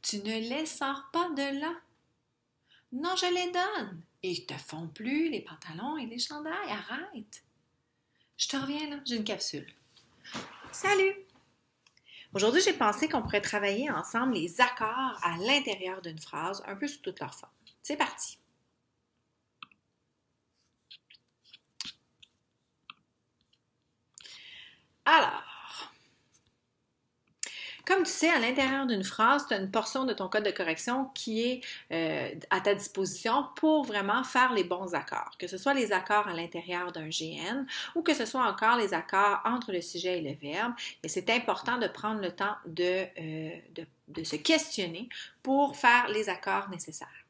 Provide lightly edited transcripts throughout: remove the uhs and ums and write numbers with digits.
Tu ne les sors pas de là. Non, je les donne. Et ils te font plus les pantalons et les chandails. Arrête. Je te reviens là, j'ai une capsule. Salut! Aujourd'hui, j'ai pensé qu'on pourrait travailler ensemble les accords à l'intérieur d'une phrase, un peu sous toute leur forme. C'est parti! Alors, comme tu sais, à l'intérieur d'une phrase, tu as une portion de ton code de correction qui est à ta disposition pour vraiment faire les bons accords, que ce soit les accords à l'intérieur d'un GN ou que ce soit encore les accords entre le sujet et le verbe. Et c'est important de prendre le temps de se questionner pour faire les accords nécessaires.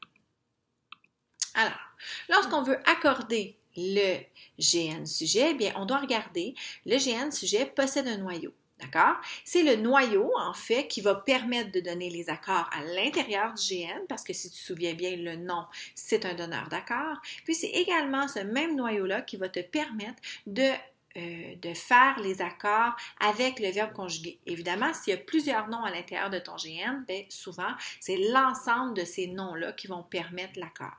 Alors, lorsqu'on veut accorder le GN sujet, eh bien, on doit regarder le GN sujet possède un noyau. D'accord? C'est le noyau, en fait, qui va permettre de donner les accords à l'intérieur du GN, parce que si tu te souviens bien, le nom, c'est un donneur d'accords. Puis, c'est également ce même noyau-là qui va te permettre de faire les accords avec le verbe conjugué. Évidemment, s'il y a plusieurs noms à l'intérieur de ton GN, bien, souvent, c'est l'ensemble de ces noms-là qui vont permettre l'accord.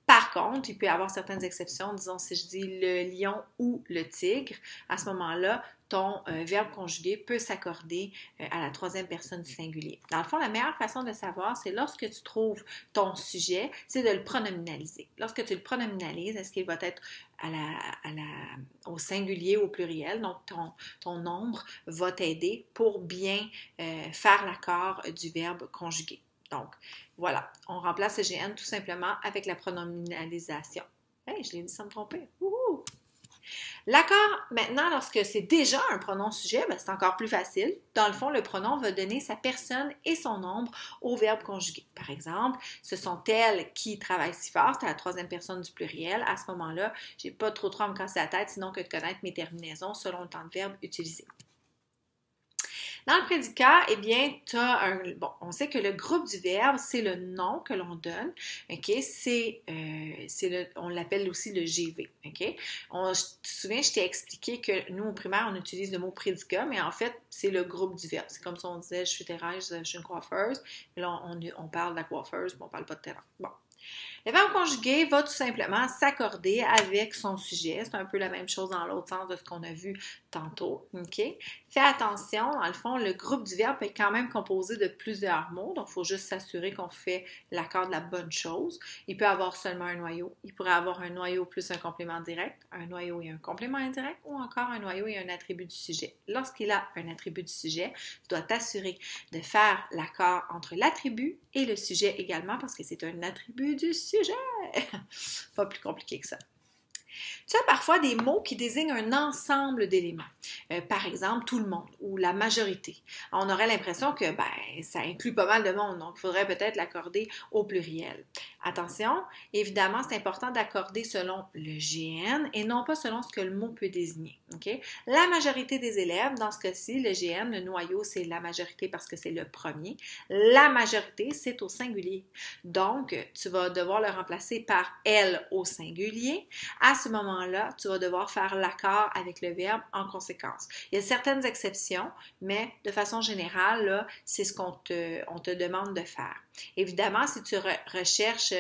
Par contre, il peut y avoir certaines exceptions, disons si je dis le lion ou le tigre, à ce moment-là, ton verbe conjugué peut s'accorder à la troisième personne du singulier. Dans le fond, la meilleure façon de savoir, c'est lorsque tu trouves ton sujet, c'est de le pronominaliser. Lorsque tu le pronominalises, est-ce qu'il va être au singulier ou au pluriel? Donc, ton nombre va t'aider pour bien faire l'accord du verbe conjugué. Donc, voilà, on remplace le GN tout simplement avec la pronominalisation. Hey, je l'ai dit sans me tromper. Wouhou! L'accord, maintenant, lorsque c'est déjà un pronom sujet, ben, c'est encore plus facile. Dans le fond, le pronom va donner sa personne et son nombre au verbe conjugué. Par exemple, ce sont elles qui travaillent si fort, c'est la troisième personne du pluriel. À ce moment-là, j'ai pas trop à me casser la tête, sinon que de connaître mes terminaisons selon le temps de verbe utilisé. Dans le prédicat, eh bien, on sait que le groupe du verbe, c'est le nom que l'on donne, ok? On l'appelle aussi le GV, ok? Tu te souviens, je t'ai expliqué que nous, au primaire, on utilise le mot prédicat, mais en fait, c'est le groupe du verbe. C'est comme si on disait, je suis Thérèse, je suis une coiffeuse, mais là, on parle de la coiffeuse, mais on parle pas de Thérèse. Bon. Le verbe conjugué va tout simplement s'accorder avec son sujet. C'est un peu la même chose dans l'autre sens de ce qu'on a vu tantôt. OK? Fais attention, dans le fond, le groupe du verbe est quand même composé de plusieurs mots. Donc, il faut juste s'assurer qu'on fait l'accord de la bonne chose. Il peut avoir seulement un noyau. Il pourrait avoir un noyau plus un complément direct, un noyau et un complément indirect, ou encore un noyau et un attribut du sujet. Lorsqu'il a un attribut du sujet, tu dois t'assurer de faire l'accord entre l'attribut et le sujet également, parce que c'est un attribut du sujet. Pas plus compliqué que ça. Tu as parfois des mots qui désignent un ensemble d'éléments. Par exemple, tout le monde ou la majorité. On aurait l'impression que ça inclut pas mal de monde, donc il faudrait peut-être l'accorder au pluriel. Attention, évidemment, c'est important d'accorder selon le GN et non pas selon ce que le mot peut désigner. Okay? La majorité des élèves, dans ce cas-ci, le GN, le noyau, c'est la majorité parce que c'est le premier. La majorité, c'est au singulier. Donc, tu vas devoir le remplacer par elle au singulier. À ce moment-là, tu vas devoir faire l'accord avec le verbe en conséquence. Il y a certaines exceptions, mais de façon générale, là, c'est ce qu'on te demande de faire. Évidemment, si tu recherches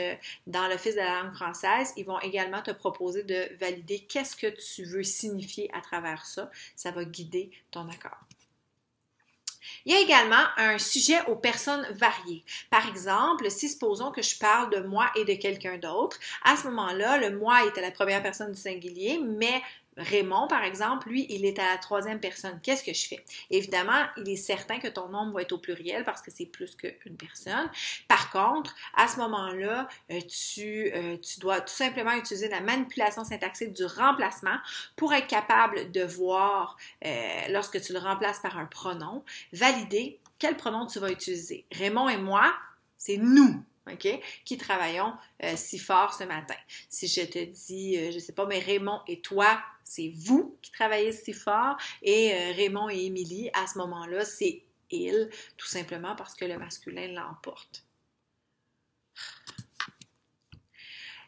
dans l'Office de la langue française, ils vont également te proposer de valider qu'est-ce que tu veux signifier à travers ça. Ça va guider ton accord. Il y a également un sujet aux personnes variées. Par exemple, si supposons que je parle de moi et de quelqu'un d'autre, à ce moment-là, le moi est à la première personne du singulier, mais Raymond, par exemple, lui, il est à la troisième personne. Qu'est-ce que je fais? Évidemment, il est certain que ton nombre va être au pluriel parce que c'est plus qu'une personne. Par contre, à ce moment-là, tu dois tout simplement utiliser la manipulation syntaxique du remplacement pour être capable de voir, lorsque tu le remplaces par un pronom, valider quel pronom tu vas utiliser. Raymond et moi, c'est nous. Okay? Qui travaillons si fort ce matin. Si je te dis, je sais pas, mais Raymond et toi, c'est vous qui travaillez si fort, et Raymond et Émilie, à ce moment-là, c'est ils, tout simplement parce que le masculin l'emporte.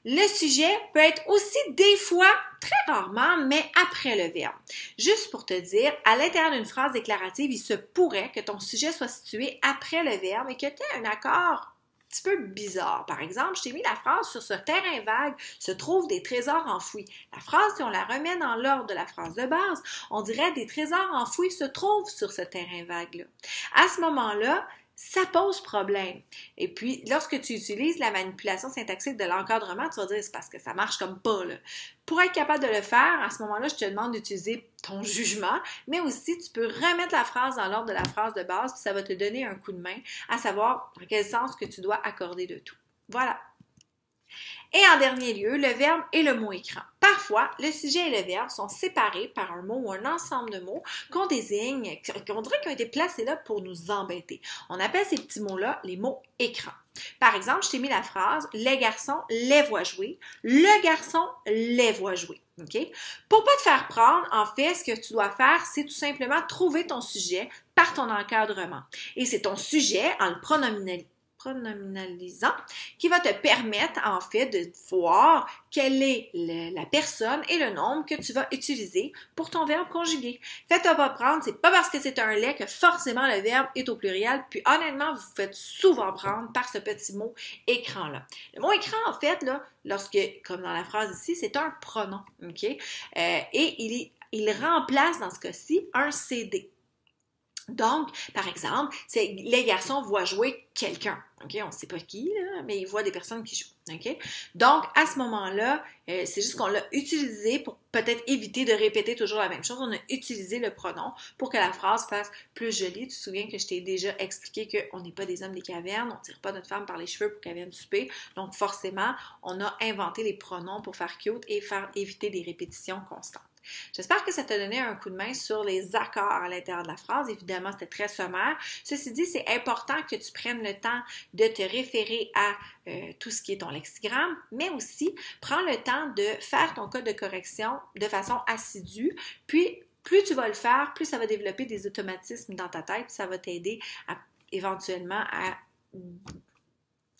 Le sujet peut être aussi des fois, très rarement, mais après le verbe. Juste pour te dire, à l'intérieur d'une phrase déclarative, il se pourrait que ton sujet soit situé après le verbe et que tu aies un accord un petit peu bizarre. Par exemple, je t'ai mis la phrase sur ce terrain vague se trouvent des trésors enfouis. La phrase, si on la remet dans l'ordre de la phrase de base, on dirait des trésors enfouis se trouvent sur ce terrain vague-là. À ce moment-là, ça pose problème. Et puis, lorsque tu utilises la manipulation syntaxique de l'encadrement, tu vas dire c'est parce que ça marche comme pas, là. Pour être capable de le faire, à ce moment-là, je te demande d'utiliser ton jugement, mais aussi tu peux remettre la phrase dans l'ordre de la phrase de base, puis ça va te donner un coup de main à savoir dans quel sens que tu dois accorder de tout. Voilà. Et en dernier lieu, le verbe et le mot écran. Parfois, le sujet et le verbe sont séparés par un mot ou un ensemble de mots qu'on désigne, qu'on dirait qu'ils ont été placés là pour nous embêter. On appelle ces petits mots-là les mots écran. Par exemple, je t'ai mis la phrase « Les garçons les voient jouer »,« Le garçon les voit jouer ». Okay? Pour pas te faire prendre, en fait, ce que tu dois faire, c'est tout simplement trouver ton sujet par ton encadrement. Et c'est ton sujet, en le pronominalisant, qui va te permettre, en fait, de voir quelle est la personne et le nombre que tu vas utiliser pour ton verbe conjugué. Faites-toi pas prendre, c'est pas parce que c'est un lait que forcément le verbe est au pluriel, puis honnêtement, vous vous faites souvent prendre par ce petit mot écran-là. Le mot écran, en fait, là, lorsque, comme dans la phrase ici, c'est un pronom, ok? Et il remplace, dans ce cas-ci, un CD. Donc, par exemple, c'est les garçons voient jouer quelqu'un. OK? On ne sait pas qui, là, mais ils voient des personnes qui jouent. OK? Donc, à ce moment-là, c'est juste qu'on l'a utilisé pour peut-être éviter de répéter toujours la même chose. On a utilisé le pronom pour que la phrase fasse plus jolie. Tu te souviens que je t'ai déjà expliqué qu'on n'est pas des hommes des cavernes, on ne tire pas notre femme par les cheveux pour qu'elle vienne souper. Donc, forcément, on a inventé les pronoms pour faire cute et faire éviter des répétitions constantes. J'espère que ça t'a donné un coup de main sur les accords à l'intérieur de la phrase. Évidemment, c'était très sommaire. Ceci dit, c'est important que tu prennes le temps de te référer à tout ce qui est ton lexigramme, mais aussi prends le temps de faire ton code de correction de façon assidue, puis plus tu vas le faire, plus ça va développer des automatismes dans ta tête, puis ça va t'aider éventuellement à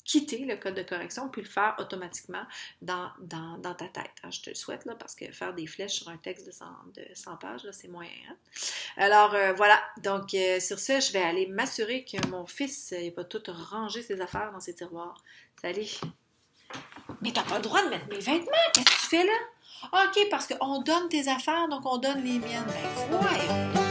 quitter le code de correction puis le faire automatiquement dans ta tête. Alors, je te le souhaite, là, parce que faire des flèches sur un texte de 100 pages, là, c'est moyen. Hein? Alors, voilà. Donc, sur ce, je vais aller m'assurer que mon fils n'ait pas tout rangé ses affaires dans ses tiroirs. Salut! Mais t'as pas le droit de mettre mes vêtements! Qu'est-ce que tu fais là? OK, parce qu'on donne tes affaires, donc on donne les miennes. Ben, voyons!